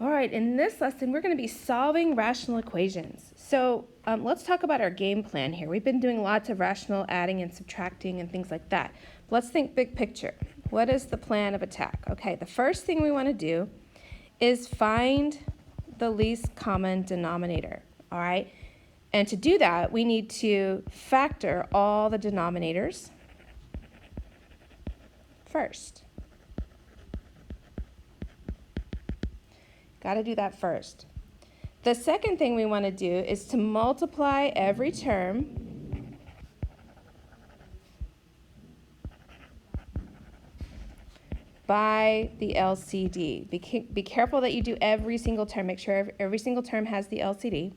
All right, in this lesson, we're going to be solving rational equations. So let's talk about our game plan here. We've been doing lots of rational adding and subtracting and things like that. But let's think big picture. What is the plan of attack? Okay, the first thing we want to do is find the least common denominator, all right? And to do that, we need to factor all the denominators first. Got to do that first. The second thing we want to do is to multiply every term by the LCD. Be careful that you do every single term. Make sure every single term has the LCD.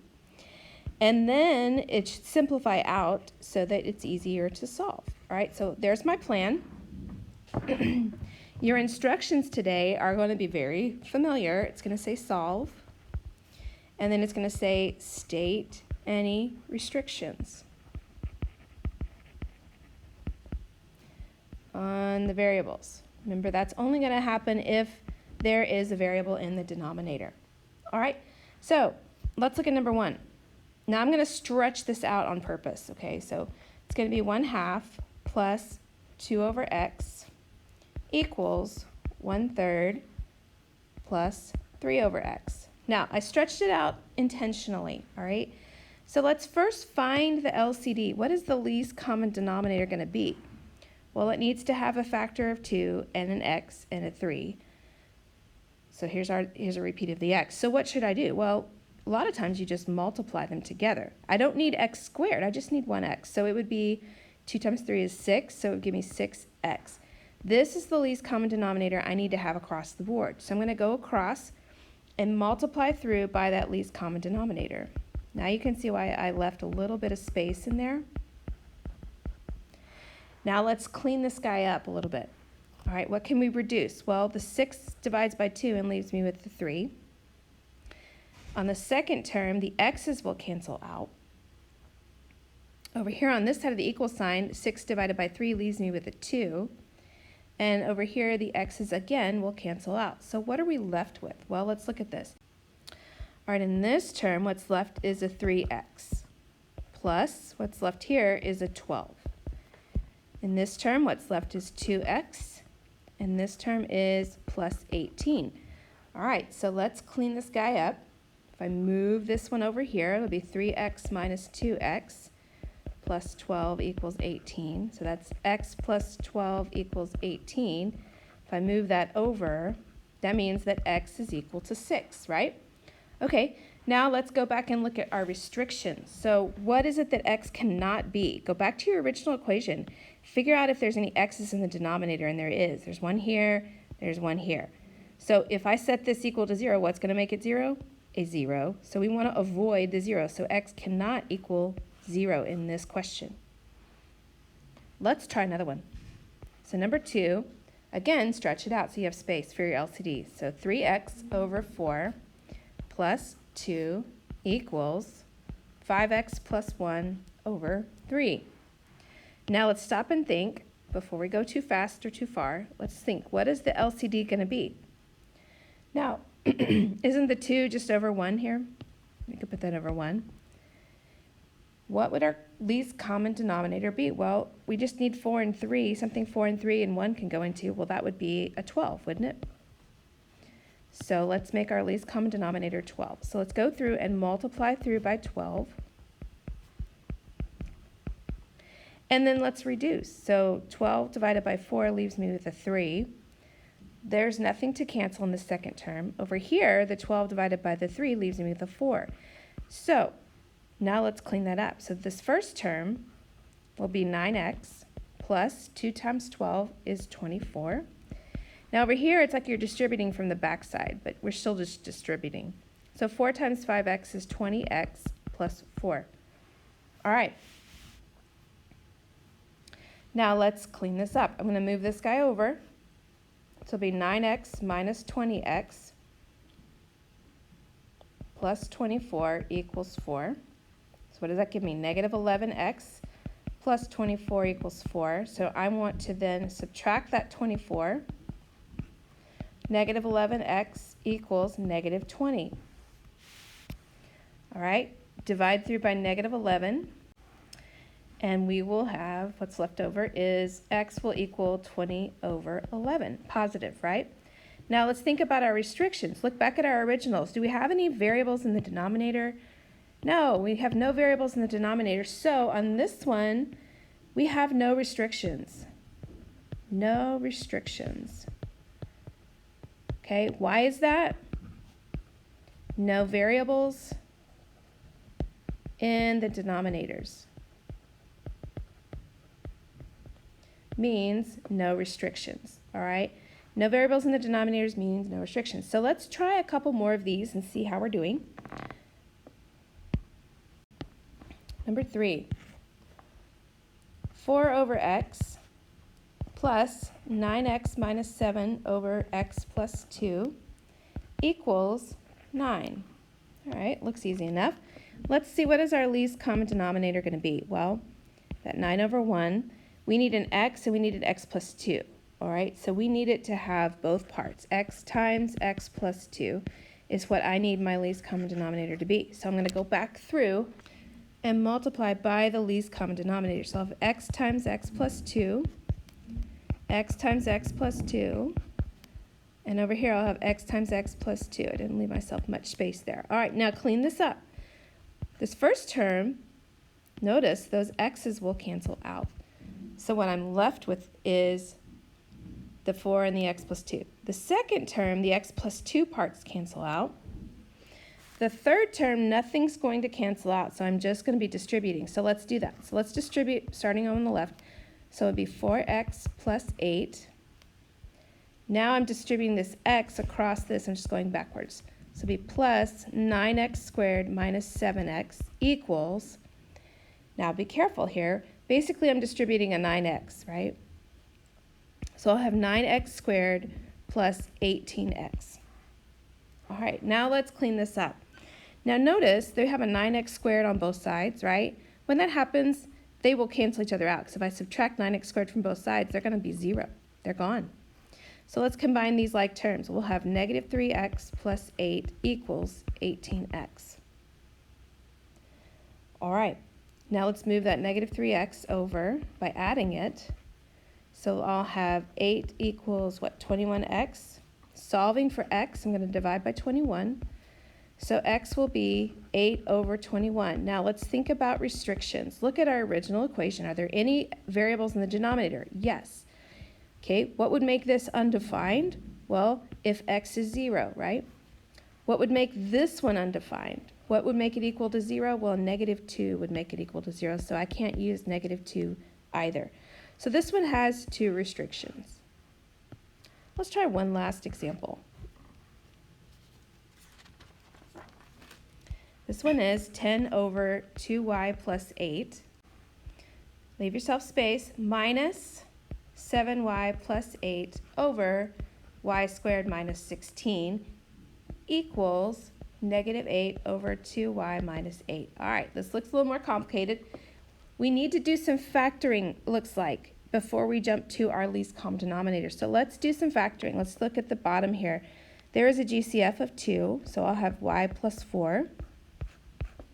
And then it should simplify out so that it's easier to solve. All right, so there's my plan. Your instructions today are going to be very familiar. It's going to say solve, and then it's going to say state any restrictions on the variables. Remember, that's only going to happen if there is a variable in the denominator. All right, so let's look at number one. Now I'm going to stretch this out on purpose, okay? So it's going to be 1/2 plus 2 over x equals 1/3 plus 3 over x. Now, I stretched it out intentionally, all right? So let's first find the LCD. What is the least common denominator going to be? Well, it needs to have a factor of 2 and an x and a 3. So here's a repeat of the x. So what should I do? Well, a lot of times you just multiply them together. I don't need x squared, I just need 1x. So it would be 2 times 3 is 6, so it would give me 6x. This is the least common denominator I need to have across the board. So I'm going to go across and multiply through by that least common denominator. Now you can see why I left a little bit of space in there. Now let's clean this guy up a little bit. All right, what can we reduce? Well, the 6 divides by 2 and leaves me with the 3. On the second term, the x's will cancel out. Over here on this side of the equal sign, 6 divided by 3 leaves me with a 2. And over here, the x's again will cancel out. So what are we left with? Well, let's look at this. All right, in this term, what's left is a 3x. Plus, what's left here is a 12. In this term, what's left is 2x. And this term is plus 18. All right, so let's clean this guy up. If I move this one over here, it'll be 3x minus 2x. Plus 12 equals 18. So that's x plus 12 equals 18. If I move that over, that means that x is equal to 6, right? Okay, now let's go back and look at our restrictions. So what is it that x cannot be? Go back to your original equation. Figure out if there's any x's in the denominator, and there is. There's one here, there's one here. So if I set this equal to 0, what's going to make it 0? A 0. So we want to avoid the 0. So x cannot equal 0 in this question. Let's try another one. So number 2, again, stretch it out so you have space for your LCD. So 3x over 4 plus 2 equals 5x plus 1 over 3. Now let's stop and think before we go too fast or too far. Let's think, what is the LCD going to be? Now, isn't the 2 just over 1 here? We could put that over 1. What would our least common denominator be? Well, we just need 4 and 3, something 4 and 3 and 1 can go into. Well, that would be a 12, wouldn't it? So let's make our least common denominator 12. So let's go through and multiply through by 12. And then let's reduce. So 12 divided by 4 leaves me with a 3. There's nothing to cancel in the second term. Over here, the 12 divided by the 3 leaves me with a 4. So now let's clean that up. So this first term will be 9x plus 2 times 12 is 24. Now over here, it's like you're distributing from the back side, but we're still just distributing. So 4 times 5x is 20x plus 4. All right. Now let's clean this up. I'm going to move this guy over. So it'll be 9x minus 20x plus 24 equals 4. So what does that give me? Negative 11x plus 24 equals 4. So I want to then subtract that 24. Negative 11x equals negative 20. All right, divide through by negative 11, and we will have, what's left over is x will equal 20 over 11, positive, right? Now let's think about our restrictions. Look back at our originals. Do we have any variables in the denominator? No, we have no variables in the denominator, so on this one, we have no restrictions. No restrictions. Okay, why is that? No variables in the denominators. Means no restrictions, all right? No variables in the denominators means no restrictions. So let's try a couple more of these and see how we're doing. Number 3, 4 over x plus 9x minus 7 over x plus 2 equals 9. All right, looks easy enough. Let's see, what is our least common denominator going to be? Well, that 9 over 1, we need an x and we need an x plus 2. All right, so we need it to have both parts. X times x plus 2 is what I need my least common denominator to be. So I'm going to go back through and multiply by the least common denominator. So I'll have x times x plus 2, x times x plus 2, and over here I'll have x times x plus 2. I didn't leave myself much space there. All right, now clean this up. This first term, notice those x's will cancel out. So what I'm left with is the 4 and the x plus 2. The second term, the x plus 2 parts cancel out. The third term, nothing's going to cancel out, so I'm just going to be distributing. So let's do that. So let's distribute, starting on the left. So it would be 4x plus 8. Now I'm distributing this x across this. I'm just going backwards. So it'll be plus 9x squared minus 7x equals, now be careful here, basically I'm distributing a 9x, right? So I'll have 9x squared plus 18x. All right, now let's clean this up. Now notice they have a 9x squared on both sides, right? When that happens, they will cancel each other out, because if I subtract 9x squared from both sides, they're going to be 0. They're gone. So let's combine these like terms. We'll have negative 3x plus 8 equals 18x. All right, now let's move that negative 3x over by adding it. So I'll have 8 equals, what, 21x? Solving for x, I'm going to divide by 21. So x will be 8 over 21. Now let's think about restrictions. Look at our original equation. Are there any variables in the denominator? Yes. Okay, what would make this undefined? Well, if x is 0, right? What would make this one undefined? What would make it equal to 0? Well, negative 2 would make it equal to 0, so I can't use negative 2 either. So this one has 2 restrictions. Let's try one last example. This one is 10 over 2y plus 8. Leave yourself space, minus 7y plus 8 over y squared minus 16 equals negative 8 over 2y minus 8. All right, this looks a little more complicated. We need to do some factoring, looks like, before we jump to our least common denominator. So let's do some factoring. Let's look at the bottom here. There is a GCF of 2, so I'll have y plus 4.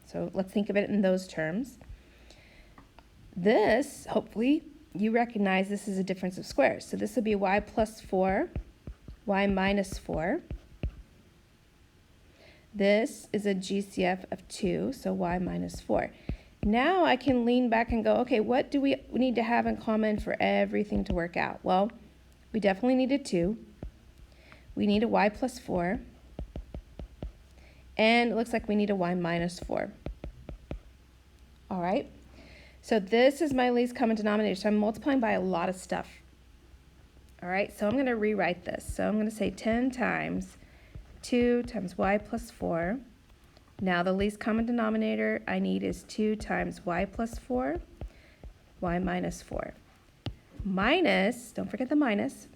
So let's think of it in those terms. This, hopefully, you recognize this is a difference of squares. So this will be y plus 4, y minus 4. This is a GCF of 2, so y minus 4. Now I can lean back and go, okay, what do we need to have in common for everything to work out? Well, we definitely need a 2. We need a y plus 4. And it looks like we need a y minus 4. All right, so this is my least common denominator. So I'm multiplying by a lot of stuff. All right, so I'm going to rewrite this. So I'm going to say 10 times 2 times y plus 4. Now the least common denominator I need is 2 times y plus 4, y minus 4. Minus, don't forget the minus,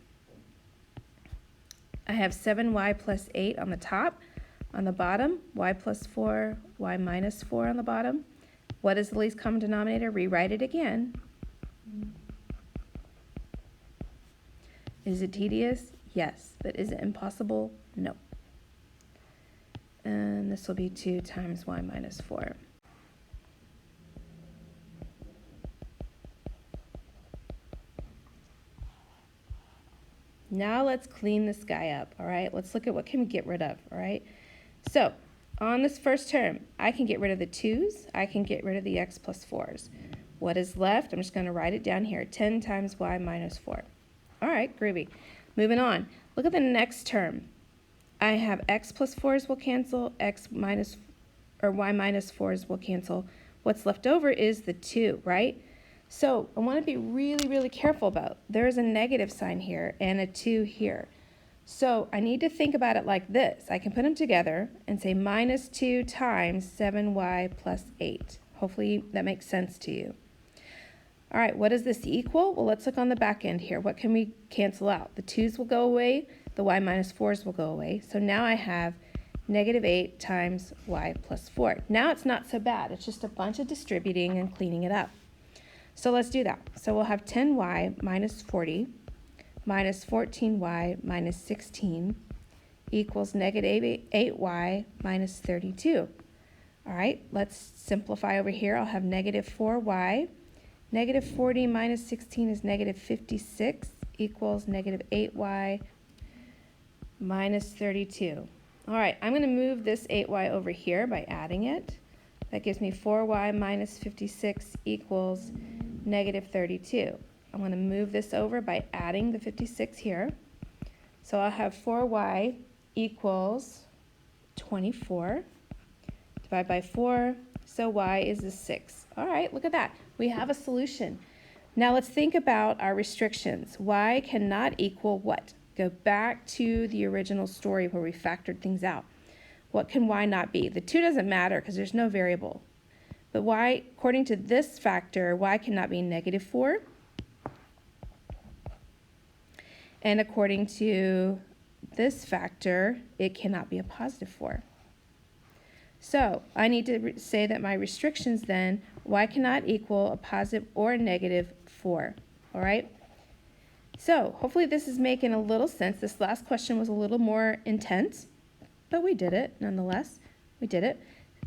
I have 7y plus 8 on the top. On the bottom, y plus 4, y minus 4 on the bottom. What is the least common denominator? Rewrite it again. Is it tedious? Yes. But is it impossible? No. this will be 2 times y minus 4. Now let's clean this guy up, all right? Let's look at what can we get rid of, all right? So on this first term, I can get rid of the 2's. I can get rid of the x plus 4's. What is left? I'm just going to write it down here. 10 times y minus 4. All right, groovy. Moving on. Look at the next term. I have x plus 4's will cancel. Y minus 4's will cancel. What's left over is the 2, right? So I want to be really, really careful about. There's a negative sign here and a 2 here. So I need to think about it like this. I can put them together and say minus 2 times 7y plus 8. Hopefully that makes sense to you. All right, what does this equal? Well, let's look on the back end here. What can we cancel out? The 2's will go away. The y minus 4's will go away. So now I have negative 8 times y plus 4. Now it's not so bad. It's just a bunch of distributing and cleaning it up. So let's do that. So we'll have 10y minus 40 minus 14y minus 16 equals negative 8y minus 32. All right, let's simplify over here. I'll have negative 4y. Negative 40 minus 16 is negative 56 equals negative 8y minus 32. All right, I'm going to move this 8y over here by adding it. That gives me 4y minus 56 equals negative 32. I'm going to move this over by adding the 56 here. So I'll have 4y equals 24. Divide by 4, so y is a 6. All right, look at that. We have a solution. Now let's think about our restrictions. Y cannot equal what? Go back to the original story where we factored things out. What can y not be? The 2 doesn't matter because there's no variable. But y, according to this factor, y cannot be negative 4. And according to this factor, it cannot be a positive 4. So I need to say that my restrictions then, y cannot equal a positive or a negative 4. All right? So hopefully this is making a little sense. This last question was a little more intense, but we did it nonetheless. We did it.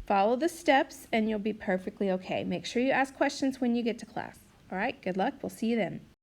Follow the steps and you'll be perfectly okay. Make sure you ask questions when you get to class. All right? Good luck. We'll see you then.